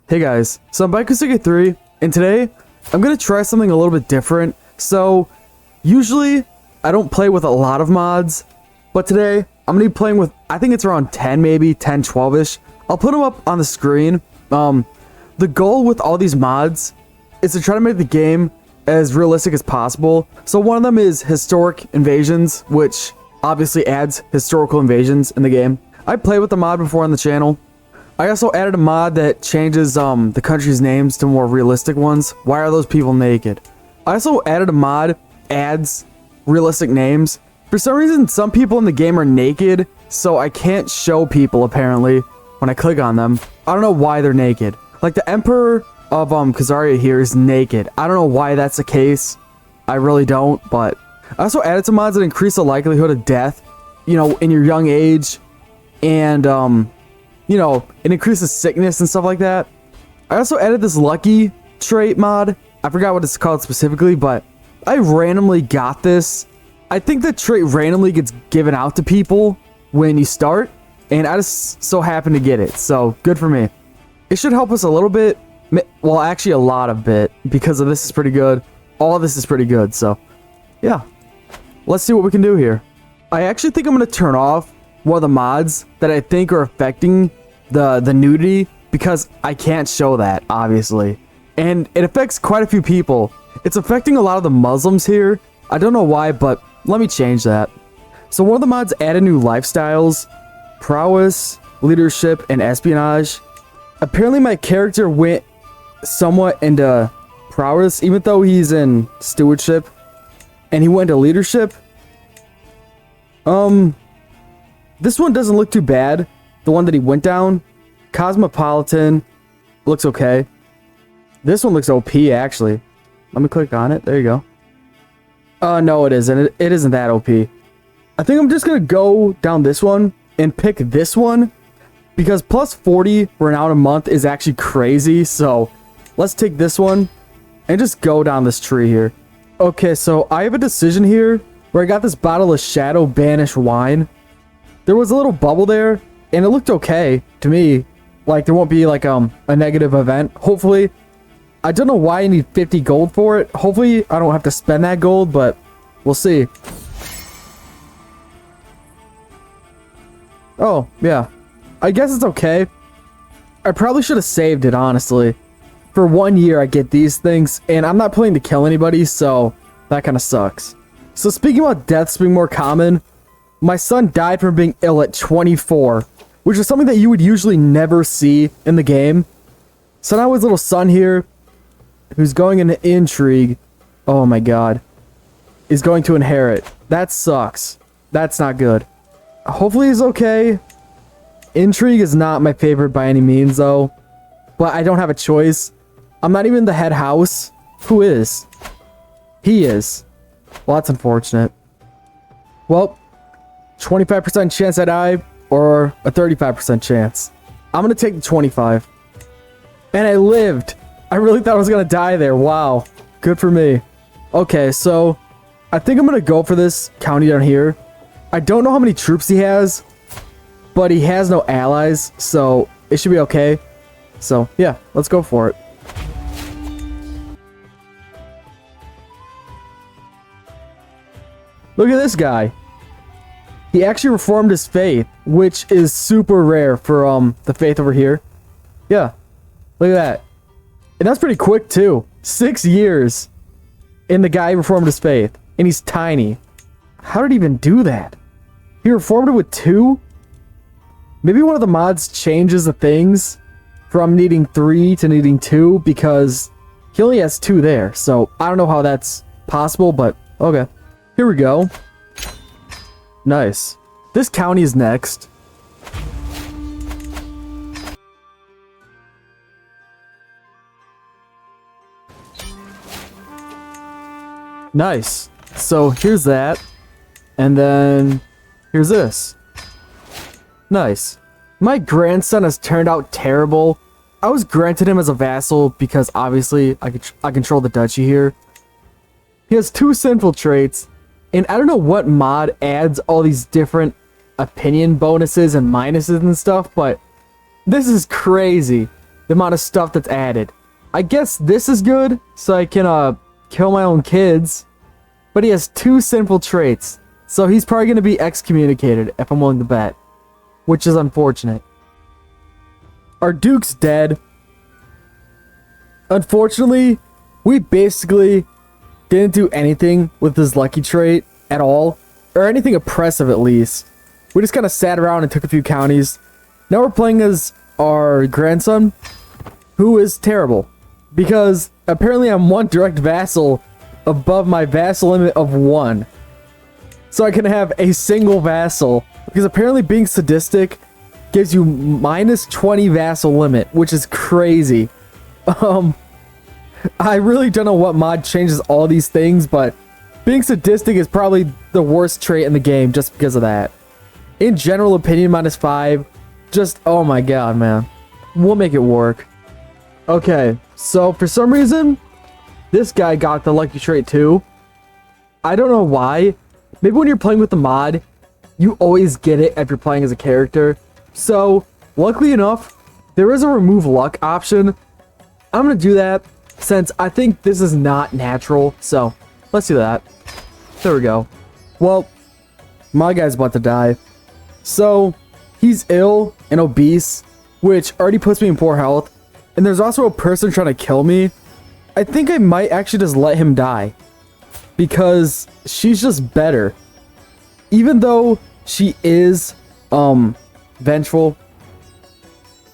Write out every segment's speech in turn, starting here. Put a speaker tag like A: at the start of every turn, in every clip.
A: Hey guys, so I'm back with CK3, and today I'm gonna try something a little bit different. So usually I don't play with a lot of mods, but today I'm gonna be playing with, I think it's around 10, maybe 10, 12ish. I'll put them up on the screen. The goal with all these mods is to try to make the game as realistic as possible. So one of them is historic invasions, which obviously adds historical invasions in the game. I played with the mod before on the channel. I also added a mod that changes the country's names to more realistic ones. Why are those people naked? I also added a mod adds realistic names. For some reason, some people in the game are naked, so I can't show people apparently when I click on them. I don't know why they're naked. Like the Emperor of Khazaria here is naked. I don't know why that's the case. I really don't, but I also added some mods that increase the likelihood of death, you know, in your young age, and you know, it increases sickness and stuff like that. I also added this lucky trait mod. I forgot what it's called specifically, but I randomly got this. I think the trait randomly gets given out to people when you start, and I just so happen to get it, so good for me. It should help us a little bit, well actually a lot of bit, because of this is pretty good. All of this is pretty good, so yeah. Let's see what we can do here. I actually think I'm going to turn off one of the mods that I think are affecting the nudity, because I can't show that, obviously. And it affects quite a few people. It's affecting a lot of the Muslims here. I don't know why, but let me change that. So one of the mods added new lifestyles, prowess, leadership, and espionage. Apparently my character went somewhat into prowess, even though he's in stewardship, and he went to leadership. This one doesn't look too bad. The one that he went down. Cosmopolitan. Looks okay. This one looks OP, actually. Let me click on it. There you go. No, it isn't. It isn't that OP. I think I'm just going to go down this one and pick this one, because plus 40 renown a month is actually crazy. So let's take this one and just go down this tree here. Okay, so I have a decision here where I got this bottle of Shadow Banish wine. There was a little bubble there, and it looked okay to me. Like, there won't be, like, a negative event. Hopefully. I don't know why I need 50 gold for it. Hopefully, I don't have to spend that gold, but we'll see. Oh, yeah. I guess it's okay. I probably should have saved it, honestly. For 1 year, I get these things, and I'm not playing to kill anybody, so that kind of sucks. So, speaking about deaths being more common, my son died from being ill at 24, which is something that you would usually never see in the game. So now his little son here, who's going into intrigue, oh my god, is going to inherit. That sucks. That's not good. Hopefully he's okay. Intrigue is not my favorite by any means, though. But I don't have a choice. I'm not even the head house. Who is? He is. Well, that's unfortunate. Well, 25% chance I die, or a 35% chance. I'm gonna take the 25. And I lived. I really thought I was gonna die there. Wow. Good for me. Okay, so I think I'm gonna go for this county down here. I don't know how many troops he has, but he has no allies, so it should be okay. So, yeah, let's go for it. Look at this guy. He actually reformed his faith, which is super rare for the faith over here. Yeah, look at that. And that's pretty quick too. 6 years. And the guy reformed his faith. And he's tiny. How did he even do that? He reformed it with 2? Maybe one of the mods changes the things from needing 3 to needing 2, because he only has 2 there. So I don't know how that's possible, but okay. Here we go. Nice. This county is next. Nice. So here's that. And then here's this. Nice. My grandson has turned out terrible. I was granted him as a vassal because obviously I control the duchy here. He has 2 sinful traits. And I don't know what mod adds all these different opinion bonuses and minuses and stuff, but this is crazy. the amount of stuff that's added. I guess this is good, so I can kill my own kids. But he has 2 sinful traits, so he's probably going to be excommunicated if I'm willing to bet, which is unfortunate. Our Duke's dead. Unfortunately, we basically didn't do anything with his lucky trait at all, or anything oppressive at least. We just kind of sat around and took a few counties. Now we're playing as our grandson, who is terrible, because apparently I'm 1 direct vassal above my vassal limit of 1. So I can have a single vassal, because apparently being sadistic gives you minus 20 vassal limit, which is crazy. I really don't know what mod changes all these things, but being sadistic is probably the worst trait in the game just because of that. In general opinion, minus 5. Just, oh my god, man. We'll make it work. Okay, so for some reason, this guy got the lucky trait too. I don't know why. Maybe when you're playing with the mod, you always get it if you're playing as a character. So, luckily enough, there is a remove luck option. I'm going to do that since I think this is not natural. So, let's do that. There we go. Well, my guy's about to die. So, he's ill and obese, which already puts me in poor health. And there's also a person trying to kill me. I think I might actually just let him die, because she's just better. Even though she is, vengeful,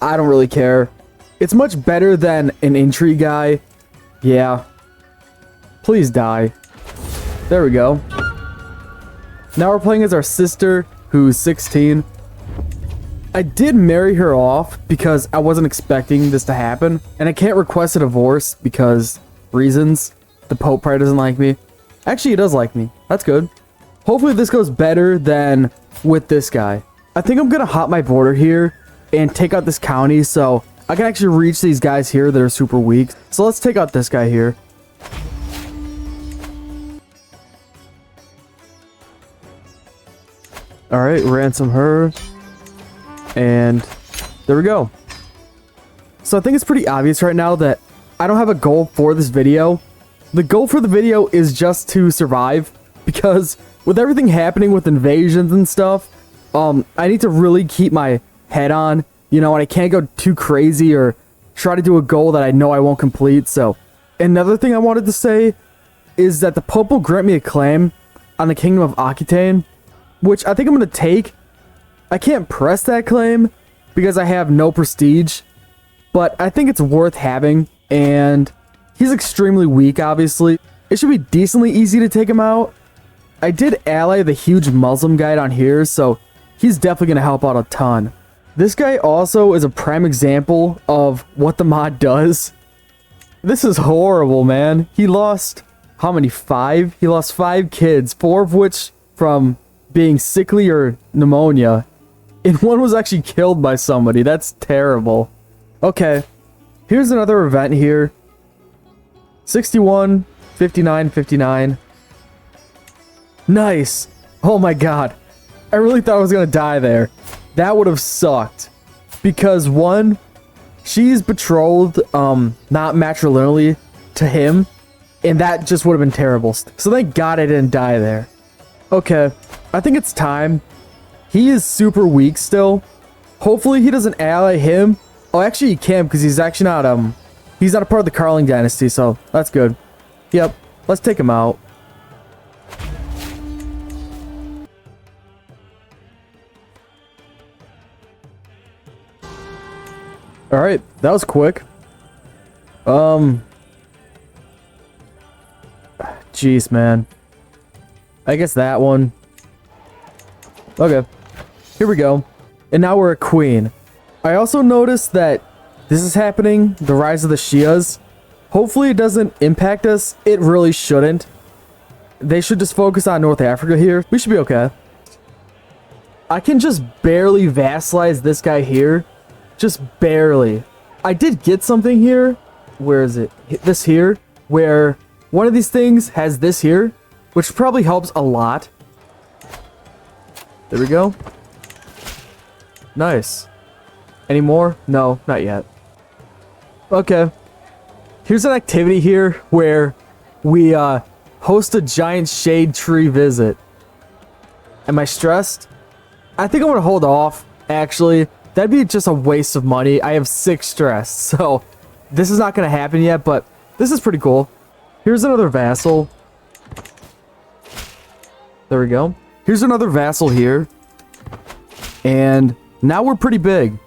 A: I don't really care. It's much better than an intrigue guy. Yeah. Please die. There we go. Now we're playing as our sister, who's 16. I did marry her off because I wasn't expecting this to happen. And I can't request a divorce because reasons. The Pope probably doesn't like me. Actually, he does like me. That's good. Hopefully this goes better than with this guy. I think I'm going to hop my border here and take out this county so I can actually reach these guys here that are super weak. So let's take out this guy here. Alright, ransom her. And there we go. So I think it's pretty obvious right now that I don't have a goal for this video. The goal for the video is just to survive, because with everything happening with invasions and stuff, I need to really keep my head on, you know, and I can't go too crazy or try to do a goal that I know I won't complete. So another thing I wanted to say is that the Pope will grant me a claim on the Kingdom of Aquitaine, which I think I'm going to take. I can't press that claim because I have no prestige, but I think it's worth having, and he's extremely weak, obviously. It should be decently easy to take him out. I did ally the huge Muslim guy down here, so he's definitely going to help out a ton. This guy also is a prime example of what the mod does. This is horrible, man. He lost, how many? 5? He lost 5 kids, 4 of which from being sickly or pneumonia. And 1 was actually killed by somebody. That's terrible. Okay. Here's another event here. 61, 59, 59. Nice. Oh my god. I really thought I was going to die there. That would have sucked. Because 1, she's betrothed, not matrilineally to him. And that just would have been terrible. So thank god I didn't die there. Okay. I think it's time. He is super weak still. Hopefully he doesn't ally him. Oh, actually he can, because he's actually not, he's not a part of the Carling dynasty, so that's good. Yep, let's take him out. Alright, that was quick. Jeez, man. I guess that one. Okay. Here we go. And now we're a queen. I also noticed that this is happening, the rise of the Shias. Hopefully it doesn't impact us. It really shouldn't. They should just focus on North Africa here. We should be okay. I can just barely vassalize this guy here. Just barely. I did get something here. Where is it? This here. Where one of these things has this here, which probably helps a lot. There we go. Nice. Any more? No, not yet. Okay. Here's an activity here where we host a giant shade tree visit. Am I stressed? I think I'm gonna hold off, actually. That'd be just a waste of money. I have 6 stress, so this is not gonna happen yet, but this is pretty cool. Here's another vassal. There we go. Here's another vassal here. And now we're pretty big.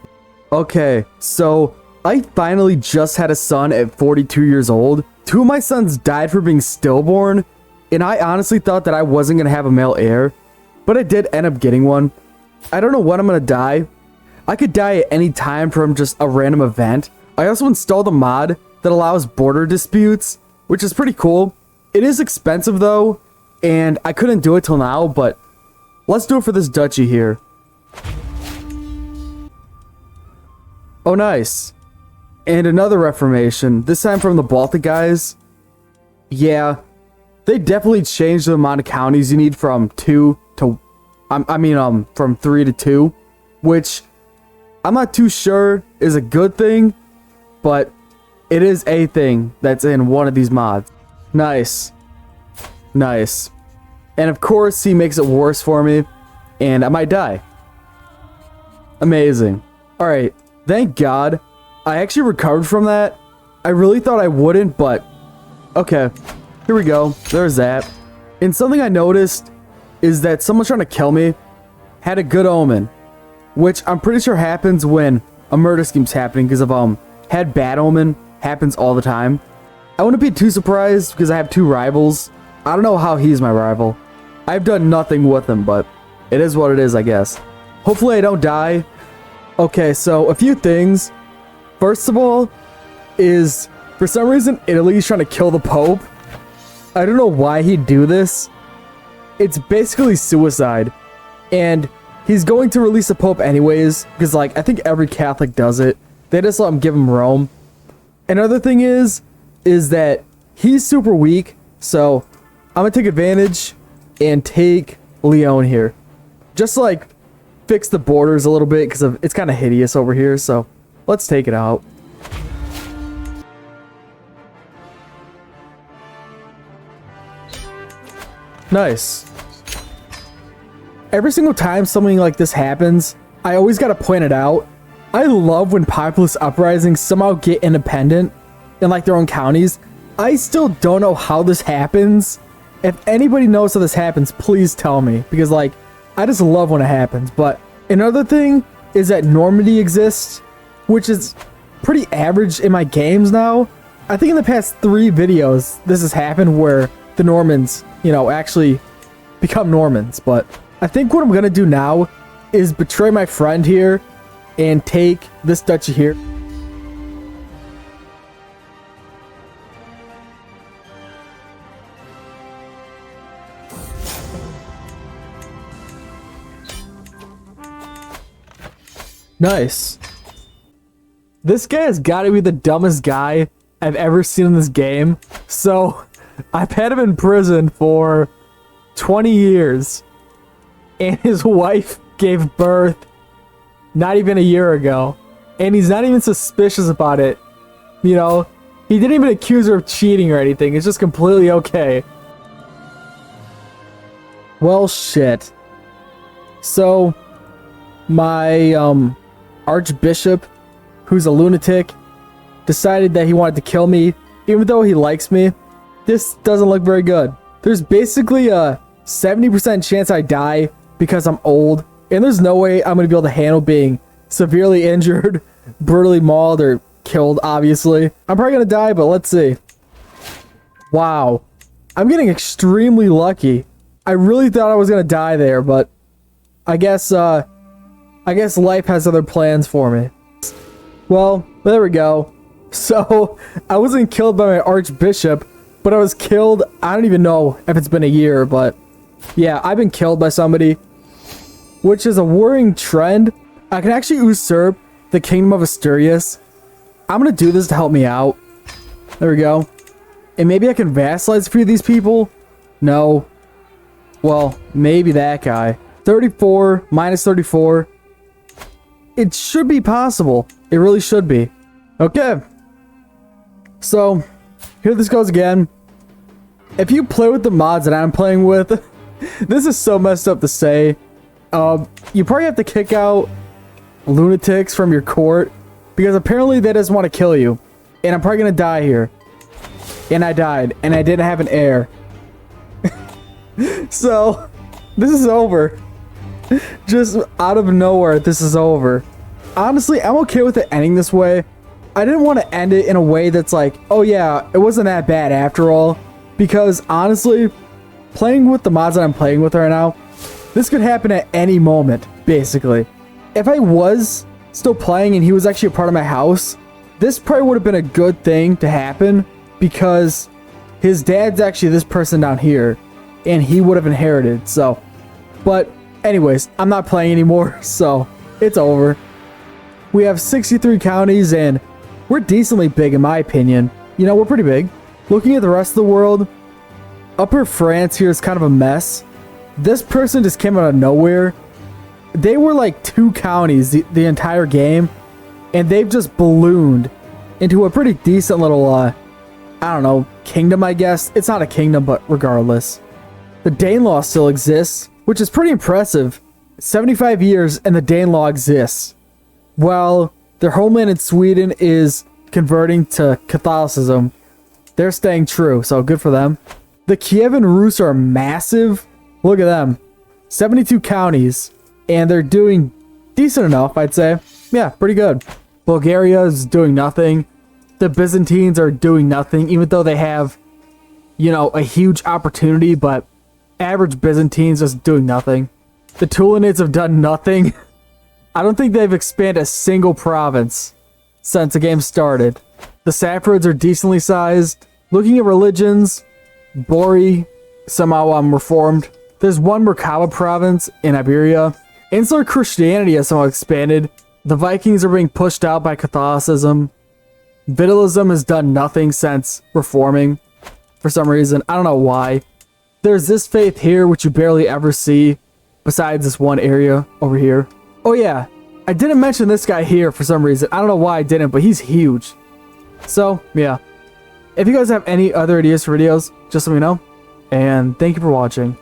A: Okay, so I finally just had a son at 42 years old. 2 of my sons died for being stillborn, and I honestly thought that I wasn't gonna have a male heir, but I did end up getting one. I don't know when I'm gonna die. I could die at any time from just a random event. I also installed a mod that allows border disputes, which is pretty cool. It is expensive though, and I couldn't do it till now, but let's do it for this duchy here. Oh, nice. And another reformation, this time from the Baltic guys. Yeah, they definitely changed the amount of counties you need from 2 to, from 3 to 2, which I'm not too sure is a good thing, but it is a thing that's in one of these mods. Nice. Nice. And of course, he makes it worse for me, and I might die. Amazing. Alright, thank God. I actually recovered from that. I really thought I wouldn't, but okay. Here we go. There's that. And something I noticed is that someone trying to kill me had a good omen, which I'm pretty sure happens when a murder scheme's happening, because of had bad omen happens all the time. I wouldn't be too surprised because I have 2 rivals. I don't know how he's my rival. I've done nothing with him, but it is what it is, I guess. Hopefully I don't die. Okay, so a few things. First of all, is for some reason Italy's trying to kill the Pope. I don't know why he'd do this. It's basically suicide. And he's going to release the Pope anyways, because like I think every Catholic does it. They just let him give him Rome. Another thing is that he's super weak, so I'm gonna take advantage and take Leon here. Just to, like, fix the borders a little bit, because it's kind of hideous over here, so let's take it out. Nice. Every single time something like this happens, I always gotta point it out. I love when populist uprisings somehow get independent in like their own counties. I still don't know how this happens. If anybody knows how this happens, please tell me, because like I just love when it happens. But another thing is that Normandy exists, which is pretty average in my games now. I think in the past 3 videos this has happened where the Normans, you know, actually become Normans. But I think what I'm gonna do now is betray my friend here and take this duchy here. Nice. This guy has got to be the dumbest guy I've ever seen in this game. So, I've had him in prison for 20 years. And his wife gave birth not even a year ago. And he's not even suspicious about it. You know, he didn't even accuse her of cheating or anything. It's just completely okay. Well, shit. So, my, Archbishop, who's a lunatic, decided that he wanted to kill me, even though he likes me. This doesn't look very good. There's basically a 70% chance I die because I'm old, and there's no way I'm going to be able to handle being severely injured, brutally mauled, or killed, obviously. I'm probably going to die, but let's see. Wow. I'm getting extremely lucky. I really thought I was going to die there, but I guess life has other plans for me. Well, there we go. So, I wasn't killed by my Archbishop, but I was killed, I don't even know if it's been a year, but yeah, I've been killed by somebody, which is a worrying trend. I can actually usurp the Kingdom of Asturias. I'm gonna do this to help me out. There we go. And maybe I can vassalize a few of these people? No. Well, maybe that guy. 34 minus 34. It should be possible. It really should be. Okay. So, here this goes again. If you play with the mods that I'm playing with, this is so messed up to say. You probably have to kick out lunatics from your court because apparently they just want to kill you. And I'm probably going to die here. And I died. And I didn't have an heir. So, this is over. Just out of nowhere, this is over. Honestly, I'm okay with it ending this way. I didn't want to end it in a way that's like, oh yeah, it wasn't that bad after all. Because honestly, playing with the mods that I'm playing with right now, this could happen at any moment, basically. If I was still playing and he was actually a part of my house, this probably would have been a good thing to happen because his dad's actually this person down here and he would have inherited, so. But anyways, I'm not playing anymore, so it's over. We have 63 counties and we're decently big in my opinion. You know, we're pretty big. Looking at the rest of the world, Upper France here is kind of a mess. This person just came out of nowhere. They were like 2 counties the entire game, and they've just ballooned into a pretty decent little, I don't know, kingdom, I guess. It's not a kingdom, but regardless. The Danelaw still exists, which is pretty impressive. 75 years and the Danelaw exists. While their homeland in Sweden is converting to Catholicism, they're staying true, so good for them. The Kievan Rus are massive. Look at them. 72 counties, and they're doing decent enough, I'd say. Yeah, pretty good. Bulgaria is doing nothing. The Byzantines are doing nothing, even though they have, you know, a huge opportunity, but average Byzantines just doing nothing. The Tulanids have done nothing. I don't think they've expanded a single province since the game started. The Safforids are decently sized. Looking at religions, Bori, somehow reformed. There's one Merkaba province in Iberia. Insular Christianity has somehow expanded. The Vikings are being pushed out by Catholicism. Vitalism has done nothing since reforming for some reason. I don't know why. There's this faith here, which you barely ever see, besides this one area over here. Oh yeah, I didn't mention this guy here for some reason. I don't know why I didn't, but he's huge. So, yeah. If you guys have any other ideas for videos, just let me know. And thank you for watching.